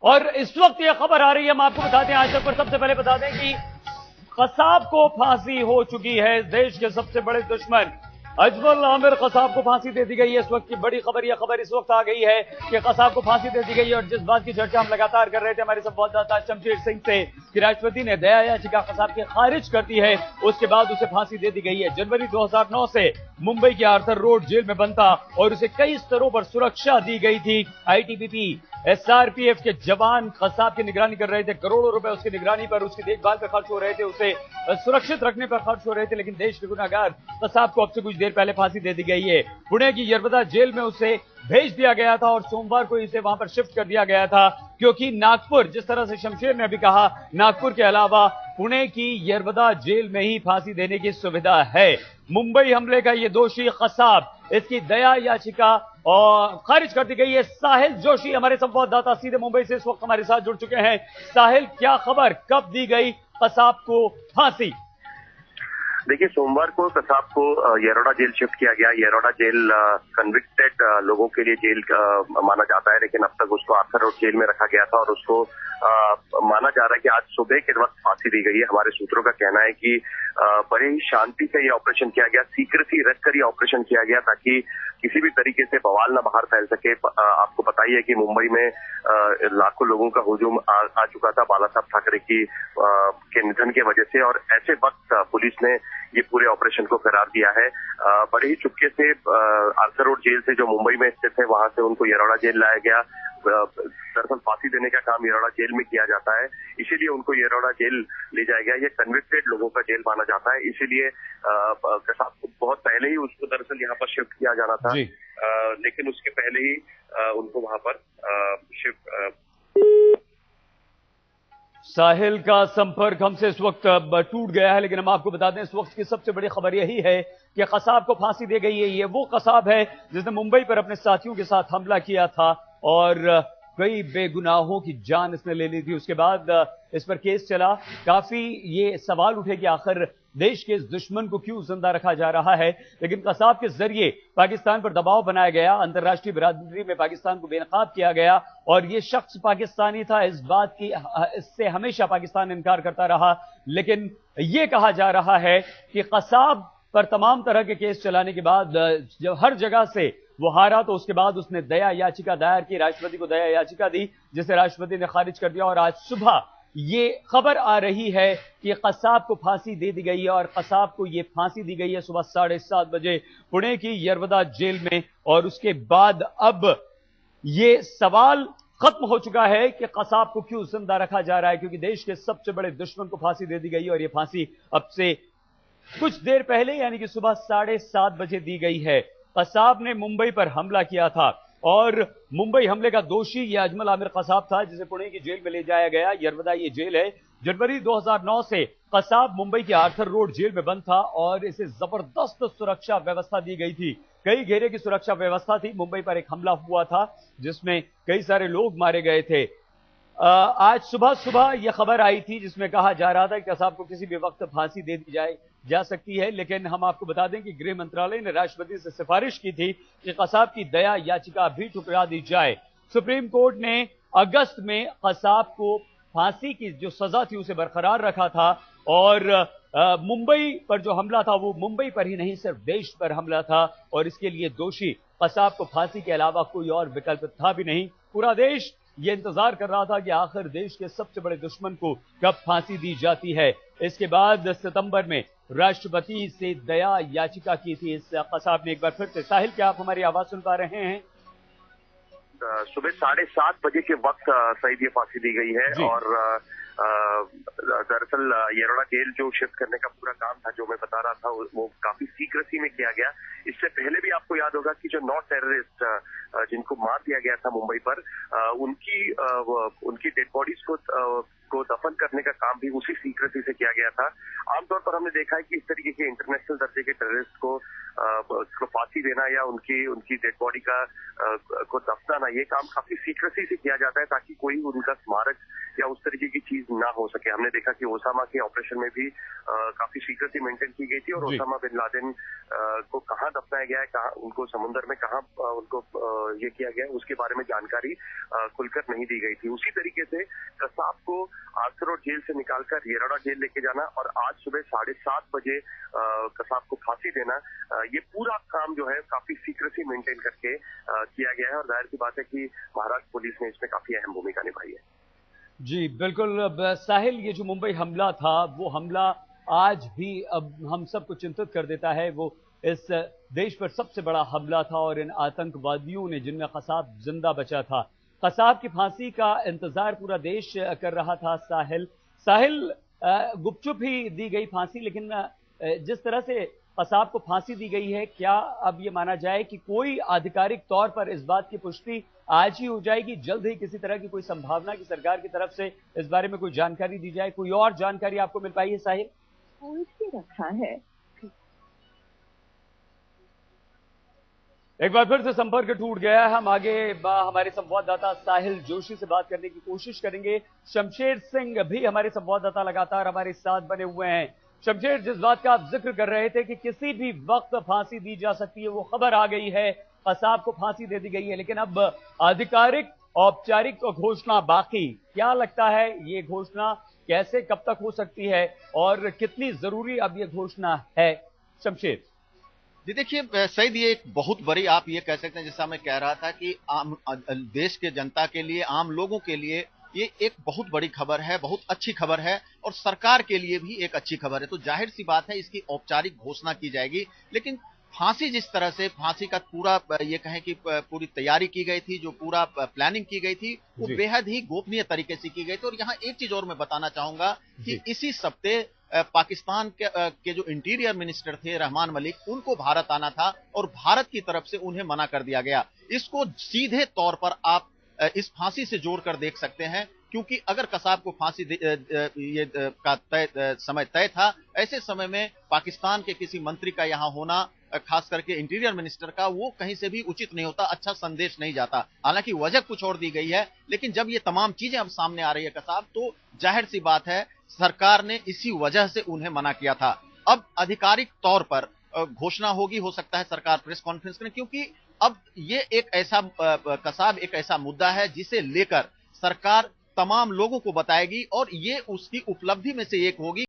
और इस वक्त यह खबर आ रही है, हम आपको बता दें आज तक पर सबसे पहले बता दें कि कसाब को फांसी हो चुकी है। देश के सबसे बड़े दुश्मन अजमल आमिर कसाब को फांसी दे दी गई है। इस वक्त की बड़ी खबर, यह खबर इस वक्त आ गई है कि कसाब को फांसी दे दी गई है। और जिस बात की चर्चा हम लगातार कर रहे थे हमारे संवाददाता शमशेर सिंह से कि राष्ट्रपति ने दया याचिका कसाब की खारिज कर दी है, उसके बाद उसे फांसी दे दी गई है। जनवरी 2009 से मुंबई के आर्थर रोड जेल में बंद था और उसे कई स्तरों पर सुरक्षा दी गई थी। आईटीबीपी एसआरपीएफ के जवान कसाब की निगरानी कर रहे थे। करोड़ों रुपए उसकी निगरानी पर, उसकी देखभाल पर खर्च हो रहे थे, उसे सुरक्षित रखने पर खर्च हो रहे थे। लेकिन देश के गुनाहगार कसाब को अब से कुछ देर पहले फांसी दे दी गई है। पुणे की यरवदा जेल में उसे भेज दिया गया था और सोमवार को इसे वहां पर शिफ्ट कर दिया गया था, क्योंकि नागपुर, जिस तरह से शमशेर ने अभी कहा, नागपुर के अलावा पुणे की यरवदा जेल में ही फांसी देने की सुविधा है। मुंबई हमले का ये दोषी कसाब, इसकी दया याचिका और खारिज कर दी गई है। साहिल जोशी हमारे संवाददाता सीधे मुंबई से इस वक्त हमारे साथ जुड़ चुके हैं। साहिल, क्या खबर, कब दी गई कसाब को फांसी? देखिए, सोमवार को कसाब को येरवडा जेल शिफ्ट किया गया। येरवडा जेल कन्विक्टेड लोगों के लिए जेल माना जाता है, लेकिन अब तक उसको आर्थर रोड जेल में रखा गया था और उसको माना जा रहा है कि आज सुबह के वक्त फांसी दी गई है। हमारे सूत्रों का कहना है कि बड़े ही शांति से ये ऑपरेशन किया गया, सीक्रेसी रखकर ये ऑपरेशन किया गया ताकि किसी भी तरीके से बवाल न बाहर फैल सके। आपको पता ही है कि मुंबई में लाखों लोगों का हुजूम आ चुका था बाला साहब ठाकरे के निधन की वजह से, और ऐसे वक्त पुलिस ने ये पूरे ऑपरेशन को करार दिया है। बड़े ही चुपके से आर्थर रोड जेल से, जो मुंबई में स्थित है, वहां से उनको येरवडा जेल लाया गया। दरअसल फांसी देने का काम येरवडा जेल में किया जाता है, इसीलिए उनको येरवडा जेल ले जाया गया। ये कन्विक्टेड लोगों का जेल माना जाता है, इसीलिए कसाब को बहुत पहले ही उसको दरअसल यहाँ पर शिफ्ट किया जाना था, लेकिन उसके पहले ही उनको वहां पर शिफ्ट। साहिल का संपर्क हमसे इस वक्त टूट गया है, लेकिन हम आपको बता दें इस वक्त की सबसे बड़ी खबर यही है कि कसाब को फांसी दे गई है। ये वो कसाब है जिसने मुंबई पर अपने साथियों के साथ हमला किया था और कई बेगुनाहों की जान इसने ले ली थी। उसके बाद इस पर केस चला। काफी ये सवाल उठे कि आखिर देश के इस दुश्मन को क्यों जिंदा रखा जा रहा है, लेकिन कसाब के जरिए पाकिस्तान पर दबाव बनाया गया, अंतर्राष्ट्रीय बिरादरी में पाकिस्तान को बेनकाब किया गया और ये शख्स पाकिस्तानी था। इस बात की, इससे हमेशा पाकिस्तान इनकार करता रहा, लेकिन ये कहा जा रहा है कि कसाब पर तमाम तरह के केस चलाने के बाद जब हर जगह से वो हारा, तो उसके बाद उसने दया याचिका दायर की, राष्ट्रपति को दया याचिका दी, जिसे राष्ट्रपति ने खारिज कर दिया। और आज सुबह ये खबर आ रही है कि कसाब को फांसी दे दी गई है और कसाब को ये फांसी दी गई है सुबह 7:30 बजे पुणे की यरवदा जेल में। और उसके बाद अब ये सवाल खत्म हो चुका है कि कसाब को क्यों जिंदा रखा जा रहा है, क्योंकि देश के सबसे बड़े दुश्मन को फांसी दे दी गई है और ये फांसी अब से कुछ देर पहले यानी कि सुबह 7:30 बजे दी गई है। कसाब ने मुंबई पर हमला किया था और मुंबई हमले का दोषी यह अजमल आमिर कसाब था, जिसे पुणे की जेल में ले जाया गया। यरवदा ये जेल है। जनवरी 2009 से कसाब मुंबई के आर्थर रोड जेल में बंद था और इसे जबरदस्त सुरक्षा व्यवस्था दी गई थी। कई घेरे की सुरक्षा व्यवस्था थी। मुंबई पर एक हमला हुआ था जिसमें कई सारे लोग मारे गए थे। आज सुबह यह खबर आई थी जिसमें कहा जा रहा था कि कसाब को किसी भी वक्त फांसी दे दी जा सकती है, लेकिन हम आपको बता दें कि गृह मंत्रालय ने राष्ट्रपति से सिफारिश की थी कि कसाब की दया याचिका भी ठुकरा दी जाए। सुप्रीम कोर्ट ने अगस्त में कसाब को फांसी की जो सजा थी उसे बरकरार रखा था और मुंबई पर जो हमला था वो मुंबई पर ही नहीं, सिर्फ देश पर हमला था और इसके लिए दोषी कसाब को फांसी के अलावा कोई और विकल्प था भी नहीं। पूरा देश ये इंतजार कर रहा था कि आखिर देश के सबसे बड़े दुश्मन को कब फांसी दी जाती है। इसके बाद सितंबर में राष्ट्रपति से दया याचिका की थी इस कसाब ने एक बार फिर से। साहिल, क्या आप हमारी आवाज सुन पा रहे हैं? सुबह 7:30 बजे के वक्त सईद ये फांसी दी गई है और दरअसल येरवडा जेल जो शिफ्ट करने का पूरा काम था, जो मैं बता रहा था, वो काफी सीक्रेसी में किया गया। इससे पहले भी आपको याद होगा कि जो 9 टेररिस्ट जिनको मार दिया गया था मुंबई पर, उनकी डेड बॉडीज को दफन करने का काम भी उसी सीक्रेसी से किया गया था। आमतौर पर हमने देखा है कि इस तरीके के इंटरनेशनल दर्जे के टेररिस्ट को फांसी देना या उनकी डेड बॉडी को दफनाना, ये काम काफी सीक्रेसी से किया जाता है ताकि कोई उनका स्मारक या उस तरीके की चीज ना हो सके। हमने देखा कि ओसामा के ऑपरेशन में भी काफी सीक्रेसी मेंटेन की गई थी और ओसामा बिन लादेन को कहाँ दफनाया गया है, कहाँ उनको समुद्र में कहाँ उनको ये किया गया है, उसके बारे में जानकारी खुलकर नहीं दी गई थी। उसी तरीके से कसाब को आर्थर रोड जेल से निकालकर येरवडा जेल लेके जाना और आज सुबह 7:30 बजे कसाब को फांसी देना, ये पूरा काम जो है काफी सीक्रेसी मेंटेन करके किया गया है और जाहिर सी बात है कि महाराष्ट्र पुलिस ने इसमें काफी अहम भूमिका निभाई है। जी बिल्कुल। साहिल, ये जो मुंबई हमला था, वो हमला आज भी अब हम सबको चिंतित कर देता है। वो इस देश पर सबसे बड़ा हमला था और इन आतंकवादियों ने, जिनमें कसाब जिंदा बचा था, कसाब की फांसी का इंतजार पूरा देश कर रहा था। साहिल, गुपचुप ही दी गई फांसी, लेकिन जिस तरह से कसाब को फांसी दी गई है, क्या अब ये माना जाए कि कोई आधिकारिक तौर पर इस बात की पुष्टि आज ही हो जाएगी? जल्द ही किसी तरह की कोई संभावना की सरकार की तरफ से इस बारे में कोई जानकारी दी जाए? कोई और जानकारी आपको मिल पाई है साहिल? रखा है। एक बार फिर से संपर्क टूट गया है। हम आगे हमारे संवाददाता साहिल जोशी से बात करने की कोशिश करेंगे। शमशेर सिंह भी हमारे संवाददाता लगातार हमारे साथ बने हुए हैं। शमशेर, जिस बात का आप जिक्र कर रहे थे कि किसी भी वक्त फांसी दी जा सकती है, वो खबर आ गई है, कसाब को फांसी दे दी गई है, लेकिन अब आधिकारिक औपचारिक घोषणा बाकी। क्या लगता है ये घोषणा कैसे, कब तक हो सकती है और कितनी जरूरी अब ये घोषणा है? शमशेर जी देखिए सईद, ये एक बहुत बड़ी, आप ये कह सकते हैं, जैसा मैं कह रहा था कि आम देश के जनता के लिए, आम लोगों के लिए ये एक बहुत बड़ी खबर है, बहुत अच्छी खबर है और सरकार के लिए भी एक अच्छी खबर है। तो जाहिर सी बात है इसकी औपचारिक घोषणा की जाएगी, लेकिन फांसी जिस तरह से, फांसी का पूरा ये कहें कि पूरी तैयारी की गई थी, जो पूरा प्लानिंग की गई थी, वो बेहद ही गोपनीय तरीके से की गई थी। और यहाँ एक चीज और मैं बताना चाहूंगा कि इसी सप्ताह पाकिस्तान के जो इंटीरियर मिनिस्टर थे रहमान मलिक, उनको भारत आना था और भारत की तरफ से उन्हें मना कर दिया गया। इसको सीधे तौर पर आप इस फांसी से जोड़कर देख सकते हैं, क्योंकि अगर कसाब को फांसी का समय तय था, ऐसे समय में पाकिस्तान के किसी मंत्री का यहाँ होना, खास करके इंटीरियर मिनिस्टर का, वो कहीं से भी उचित नहीं होता, अच्छा संदेश नहीं जाता। हालांकि वजह कुछ और दी गई है, लेकिन जब ये तमाम चीजें अब सामने आ रही है कसाब, तो जाहिर सी बात है सरकार ने इसी वजह से उन्हें मना किया था। अब आधिकारिक तौर पर घोषणा होगी, हो सकता है सरकार प्रेस कॉन्फ्रेंस करें, क्योंकि अब ये एक ऐसा कसाब एक ऐसा मुद्दा है जिसे लेकर सरकार तमाम लोगों को बताएगी और ये उसकी उपलब्धि में से एक होगी।